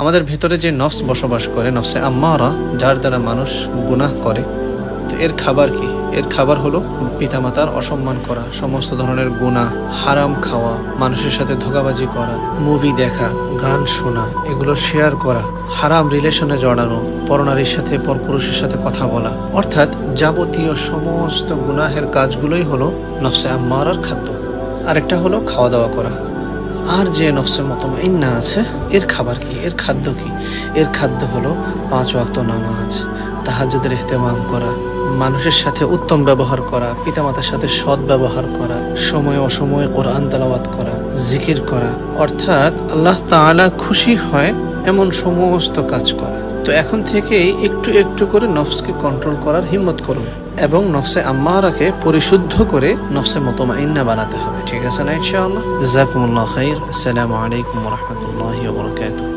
আমাদের ভেতরে যে নফস বসবাস করে, নফসে আম্মারা, যার দ্বারা মানুষ গুনাহ করে, তো এর খাবার কি? এর খাবার হলো পিতামাতার অসম্মান করা, সমস্ত ধরনের গুনাহ, হারাম খাওয়া, মানুষের সাথে ধোঁকাবাজি করা, মুভি দেখা, গান শোনা, এগুলো শেয়ার করা, হারাম রিলেশনে জড়ানো, পরনারীর সাথে পরপুরুষের সাথে কথা বলা, অর্থাৎ যাবতীয় সমস্ত গুনাহের কাজগুলোই হলো নফসে আম্মারার খাদ্য। আরেকটা হলো খাওয়া দাওয়া করা। আর যে নফসে মুতমাইন্না আছে, এর খাবার কি? এর খাদ্য কি? এর খাদ্য হলো 5 ওয়াক্ত নামাজ, তাহাজ্জুদের ইহতিমাম করা, মানুষের সাথে উত্তম ব্যবহার করা, পিতামাতার সাথে সৎ ব্যবহার করা, সময় অসময়ে কোরআন তেলাওয়াত করা, জিকির করা, অর্থাৎ আল্লাহ তাআলা খুশি হয় এমন সমস্ত কাজ করা। তো এখন থেকেই একটু একটু করে নফসকে কন্ট্রোল করার হিম্মত করুন এবং নফসে আম্মারাকে পরিশুদ্ধ করে নফসে মুতমাইন্না বানাতে হবে। ঠিক আছে না ইনশাআল্লাহ? জাযাকুমুল্লাহু খাইর। আসসালামু আলাইকুম ওয়া রাহমাতুল্লাহি ওয়া বারাকাতুহু।